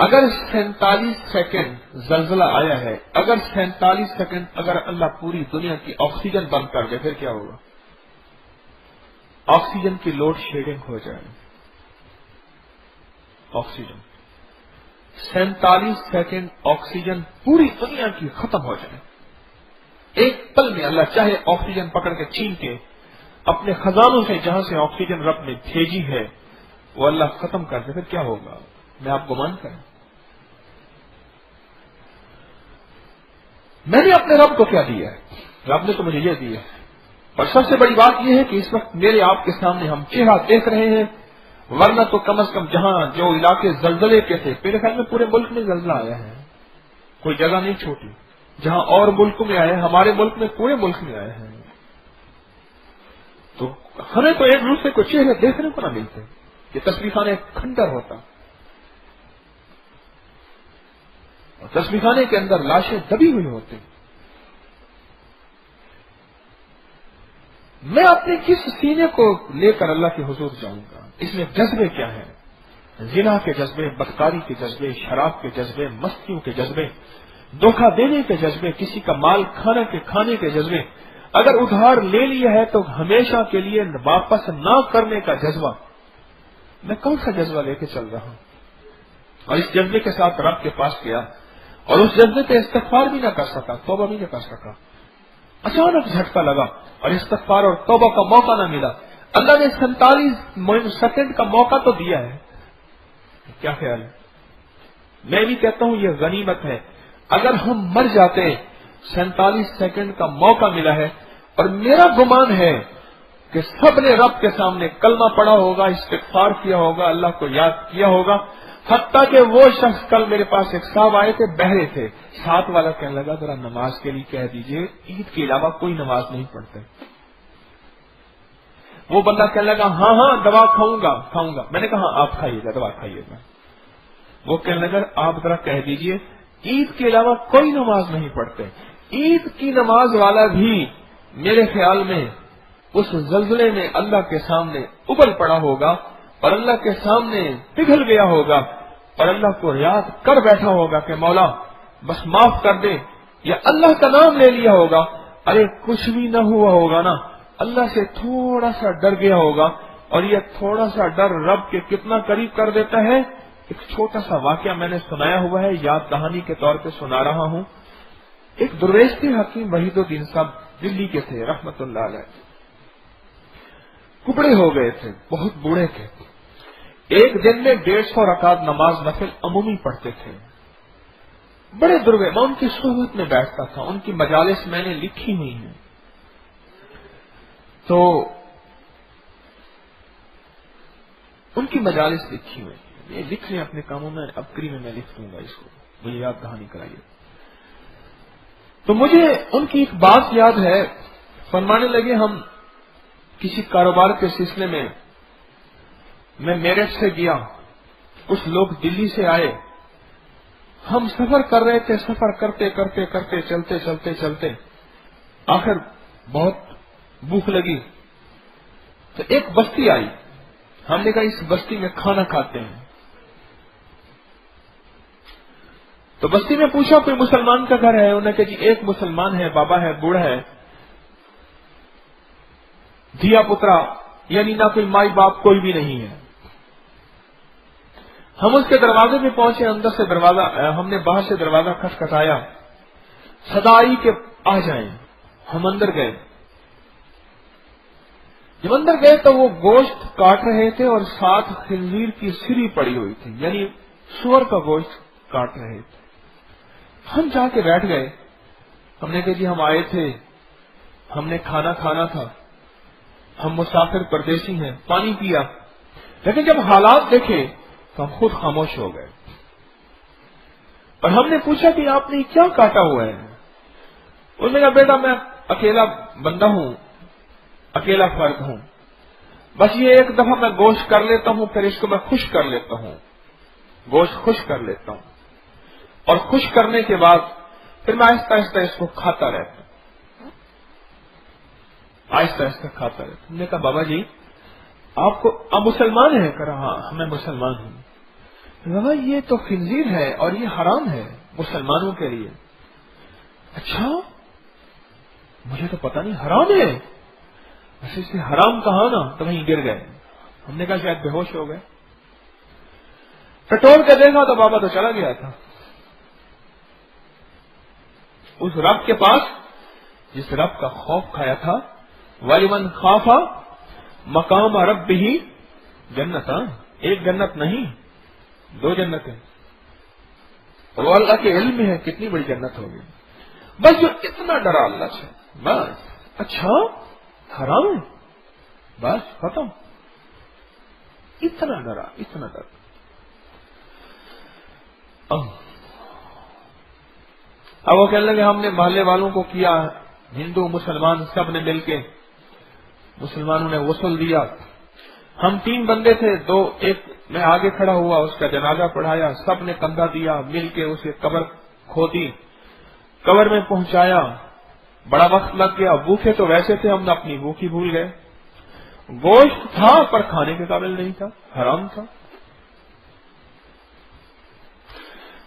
اگر 47 سیکنڈ زلزلہ آیا ہے، اگر 47 سیکنڈ اگر اللہ پوری دنیا کی آکسیجن بند کر دے پھر کیا ہوگا؟ آکسیجن کی لوڈ شیڈنگ ہو جائے. آکسیجن 47 سیکنڈ آکسیجن پوری دنیا کی ختم ہو جائے. ایک پل میں اللہ چاہے آکسیجن پکڑ کے چھین کے اپنے خزانوں سے جہاں سے آکسیجن رب نے بھیجی ہے وہ اللہ ختم کر دے پھر کیا ہوگا؟ میں آپ گمان کریں. میں نے اپنے رب کو کیا دیا ہے؟ رب نے تو مجھے یہ دیا ہے. اور سب سے بڑی بات یہ ہے کہ اس وقت میرے آپ کے سامنے ہم چہرہ دیکھ رہے ہیں، ورنہ تو کم از کم جہاں جو علاقے زلزلے کے تھے، میرے خیال میں پورے ملک میں زلزلہ آیا ہے، کوئی جگہ نہیں چھوٹی. جہاں اور ملکوں میں آئے ہیں، ہمارے ملک میں پورے ملک میں آئے ہیں. تو ہمیں تو ایک دوسرے کو چہرے دیکھنے کو نہ ملتے، یہ تصویر خانے کھنڈر ہوتا اور تصویر خانے کے اندر لاشیں دبی ہوئی ہوتی. میں اپنے کس سینے کو لے کر اللہ کے حضور جاؤں گا؟ اس میں جذبے کیا ہیں؟ زنا کے جذبے، بدکاری کے جذبے، شراب کے جذبے، مستیوں کے جذبے، دھوکہ دینے کے جذبے، کسی کا مال کھانے کے جذبے. اگر ادھار لے لیا ہے تو ہمیشہ کے لیے واپس نہ کرنے کا جذبہ. میں کون سا جذبہ لے کے چل رہا ہوں؟ اور اس جذبے کے ساتھ رب کے پاس گیا اور اس جذبے پہ استغفار بھی نہ کر سکا، توبہ بھی نہ کر سکا. اچانک جھٹکا لگا اور استغفار اور توبہ کا موقع نہ ملا. اللہ نے 47 سیکنڈ کا موقع تو دیا ہے. کیا خیال ہے؟ میں بھی کہتا ہوں یہ غنیمت ہے. اگر ہم مر جاتے، 47 سیکنڈ کا موقع ملا ہے، اور میرا گمان ہے کہ سب نے رب کے سامنے کلمہ پڑھا ہوگا، استغفار کیا ہوگا، اللہ کو یاد کیا ہوگا. حتیٰ کہ وہ شخص کل میرے پاس ایک صاحب آئے تھے، بہرے تھے، ساتھ والا کہنے لگا ذرا نماز کے لیے کہہ دیجئے، عید کے علاوہ کوئی نماز نہیں پڑھتے. وہ بندہ کہنے لگا ہاں دوا کھاؤں گا. میں نے کہا آپ کھائیے گا، دوا کھائیے گا. وہ کہنے لگا آپ ذرا کہہ دیجئے عید کے علاوہ کوئی نماز نہیں پڑھتے. عید کی نماز والا بھی میرے خیال میں اس زلزلے میں اللہ کے سامنے ابل پڑا ہوگا اور اللہ کے سامنے پگھل گیا ہوگا اور اللہ کو یاد کر بیٹھا ہوگا کہ مولا بس معاف کر دے، یا اللہ کا نام لے لیا ہوگا. ارے کچھ بھی نہ ہوا ہوگا نا، اللہ سے تھوڑا سا ڈر گیا ہوگا. اور یہ تھوڑا سا ڈر رب کے کتنا قریب کر دیتا ہے. ایک چھوٹا سا واقعہ میں نے سنایا ہوا ہے، یاد دہانی کے طور پہ سنا رہا ہوں. ایک درویش تھے، حکیم وحید الدین صاحب، دلی کے تھے رحمت اللہ علیہ. کپڑے ہو گئے تھے، بہت بوڑھے تھے. ایک دن میں 150 رکعت نماز نفل عمومی پڑھتے تھے. بڑے دروے، میں ان کی صحبت میں بیٹھتا تھا، ان کی مجالس میں نے لکھی ہوئی ہیں. تو ان کی مجالس لکھی ہوئی ہیں، یہ لکھ لیں اپنے کاموں میں، ابکری میں لکھ دوں گا اس کو، مجھے یاد دہانی کرائیے. تو مجھے ان کی ایک بات یاد ہے، فرمانے لگے ہم کسی کاروبار کے سلسلے میں میرٹھ سے گیا، کچھ لوگ دلی سے آئے، ہم سفر کر رہے تھے. سفر کرتے کرتے کرتے چلتے آخر بہت بھوک لگی تو ایک بستی آئی. ہم نے کہا اس بستی میں کھانا کھاتے ہیں. تو بستی میں پوچھا کوئی مسلمان کا گھر ہے؟ انہوں نے کہا جی ایک مسلمان ہے، بابا ہے، بوڑھا ہے، دھیا پترا یعنی نہ کوئی مائی باپ کوئی بھی نہیں ہے. ہم اس کے دروازے پہ پہنچے، اندر سے دروازہ، ہم نے باہر سے دروازہ کھٹکھٹایا، صدا آئی کہ آ جائیں. ہم اندر گئے. جب اندر گئے تو وہ گوشت کاٹ رہے تھے اور ساتھ خنزیر کی سری پڑی ہوئی تھی، یعنی سور کا گوشت کاٹ رہے تھے. ہم جا کے بیٹھ گئے. ہم نے کہا جی ہم آئے تھے، ہم نے کھانا کھانا تھا، ہم مسافر پردیسی ہیں، پانی پیا. لیکن جب حالات دیکھے تو ہم خود خاموش ہو گئے. اور ہم نے پوچھا کہ آپ نے کیا کاٹا ہوا ہے؟ انہوں نے کہا بیٹا میں اکیلا بندہ ہوں، اکیلا فرد ہوں، بس یہ ایک دفعہ میں گوشت کر لیتا ہوں، پھر اس کو میں خشک کر لیتا ہوں، گوشت خشک کر لیتا ہوں، اور خشک کرنے کے بعد پھر میں آہستہ آہستہ اس کو کھاتا رہتا ہوں، آہستہ آہستہ کھاتا رہتا ہوں. ہم نے کہا بابا جی آپ کو آپ مسلمان ہیں؟ کہا ہاں میں مسلمان ہوں. لگا یہ تو خنزیر ہے اور یہ حرام ہے مسلمانوں کے لیے. اچھا مجھے تو پتہ نہیں حرام ہے. ایسے اس نے حرام کہا نا تو وہیں گر گئے. ہم نے کہا شاید بے ہوش ہو گئے. ٹٹول کے دیکھا تو بابا تو چلا گیا تھا اس رب کے پاس جس رب کا خوف کھایا تھا. وَلِمَنْ خَافَ مَقَامَ رَبِّهِ جنتاں. ایک جنت نہیں 2 جنتیں. اور وہ اللہ کے علم میں ہے کتنی بڑی جنت ہوگی. بس جو اتنا ڈرا اللہ سے بس. اچھا حرام ہے بس ختم. اتنا ڈرا اتنا ڈرا. اب وہ کہنے لگے ہم نے محلے والوں کو کیا. ہندو مسلمان سب نے مل کے مسلمانوں نے غسل دیا. ہم 3 بندے تھے. ایک میں آگے کھڑا ہوا اس کا جنازہ پڑھایا. سب نے کندھا دیا مل کے اسے قبر کھودی قبر میں پہنچایا. بڑا وقت لگ گیا. بھوکے تو ویسے تھے ہم نے اپنی بھوک ہی بھول گئے. گوشت تھا پر کھانے کے قابل نہیں تھا حرام تھا.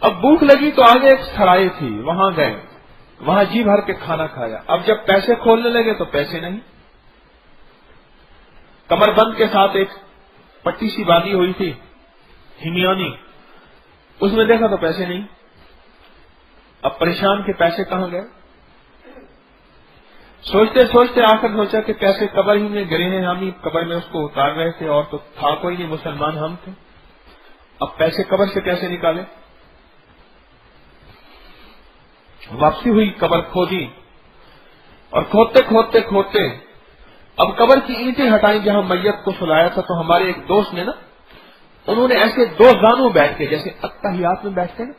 اب بھوک لگی تو آگے ایک سرائی تھی وہاں گئے. وہاں جی بھر کے کھانا کھایا. اب جب پیسے کھولنے لگے تو پیسے نہیں. کمر بند کے ساتھ ایک پٹی سی باندھی ہوئی تھی ہمیانی. اس میں دیکھا تو پیسے نہیں. اب پریشان کے پیسے کہاں گئے. سوچتے سوچتے آخر سوچا کہ پیسے قبر ہی میں گرے ہیں. ہم ہی قبر میں اس کو اتار رہے تھے اور تو تھا کوئی نہیں مسلمان ہم تھے. اب پیسے قبر سے کیسے نکالے. واپسی ہوئی قبر کھودی اور کھودتے کھودتے کھودتے اب قبر کی اینٹیں ہٹائیں جہاں میت کو سلایا تھا. تو ہمارے ایک دوست نے نا انہوں نے ایسے 2 زانوں بیٹھ کے جیسے اتحیات میں بیٹھتے نا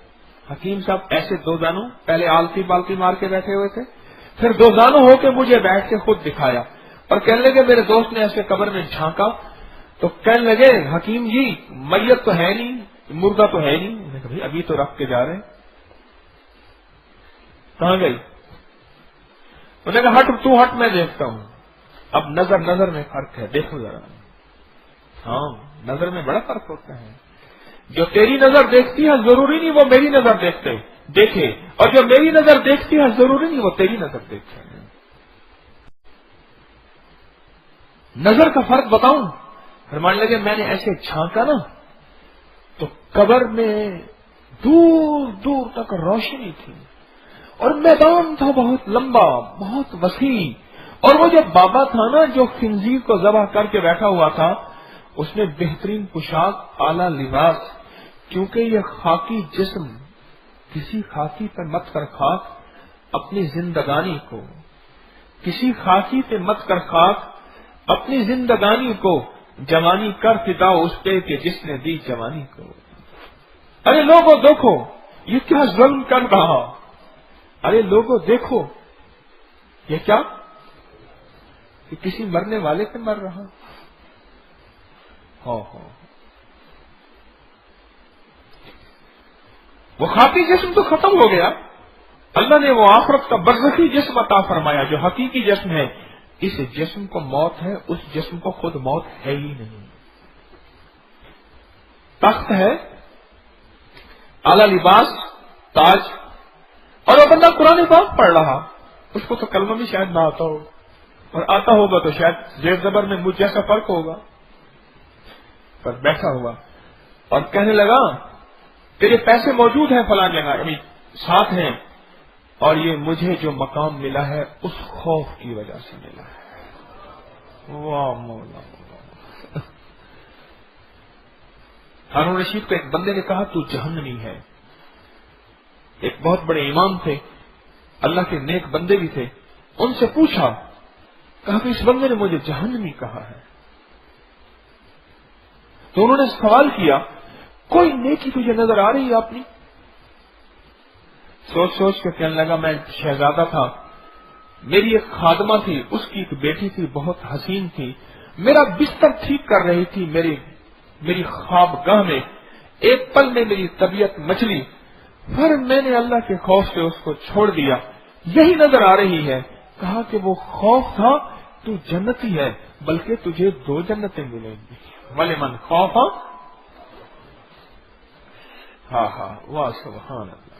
حکیم صاحب ایسے 2 زانوں پہلے آلتی بالتی مار کے بیٹھے ہوئے تھے. پھر 2 زانوں ہو کے مجھے بیٹھ کے خود دکھایا اور کہنے لگے میرے دوست نے ایسے قبر میں جھانکا تو کہنے لگے حکیم جی میت تو ہے نہیں مردہ تو ہے نہیں. میں نے کہا ابھی تو رکھ کے جا رہے ہیں. کہاں گئی. انہوں نے کہا ہٹ تو ہٹ میں دیکھتا ہوں. اب نظر نظر میں فرق ہے دیکھو ذرا. ہاں نظر میں بڑا فرق ہوتا ہے. جو تیری نظر دیکھتی ہے ضروری نہیں وہ میری نظر دیکھے اور جو میری نظر دیکھتی ہے ضروری نہیں وہ تیری نظر دیکھے. نظر کا فرق بتاؤں. فرمانے لگے میں نے ایسے جھانکا نا تو قبر میں دور دور تک روشنی تھی اور میدان تھا بہت لمبا بہت وسیع. اور وہ جو بابا تھا نا جو خنزیر کو ذبح کر کے بیٹھا ہوا تھا اس نے بہترین پوشاک اعلیٰ لباس. کیونکہ یہ خاکی جسم کسی خاکی پر مت کر خاک اپنی زندگانی کو. کسی خاکی پہ مت کر خاک اپنی زندگانی کو. جوانی کر فدا اس پہ کہ جس نے دی جوانی کو. ارے لوگوں دیکھو یہ کیا ظلم کر رہا. ارے لوگوں دیکھو یہ کیا کہ کسی مرنے والے پہ مر رہا. وہ خاکی جسم تو ختم ہو گیا. اللہ نے وہ آخرت کا برزخی جسم عطا فرمایا جو حقیقی جسم ہے. اس جسم کو موت ہے اس جسم کو خود موت ہے ہی نہیں. تخت ہے اعلی لباس تاج اور وہ بندہ قرآن پاک پڑھ رہا اس کو تو کلمہ بھی شاید نہ آتا ہو اور آتا ہوگا تو شاید زیر زبر میں مجھ جیسا فرق ہوگا. پر بیٹھا ہوا اور کہنے لگا تیرے پیسے موجود ہیں فلاں جگہ یعنی ساتھ ہیں اور یہ مجھے جو مقام ملا ہے اس خوف کی وجہ سے ملا ہے. واہ مولا. ہارون رشید کو ایک بندے نے کہا تو جہنمی ہے. ایک بہت بڑے امام تھے اللہ کے نیک بندے بھی تھے. ان سے پوچھا کہا کہ اس بندے نے مجھے جہنمی کہا ہے. تو انہوں نے سوال کیا کوئی نیکی تجھے نظر آ رہی ہے اپنی. سوچ سوچ کے کہنے لگا میں شہزادہ تھا میری ایک خادمہ تھی اس کی ایک بیٹی تھی بہت حسین تھی. میرا بستر ٹھیک کر رہی تھی میری خواب گاہ میں ایک پل میں میری طبیعت مچلی. پھر میں نے اللہ کے خوف سے اس کو چھوڑ دیا. یہی نظر آ رہی ہے. کہا کہ وہ خوف تھا تو جنتی ہے بلکہ تجھے 2 جنتیں ملیں گی. وَلِمَنْ خَافَ ہاں ہاں واہ سبحان اللہ.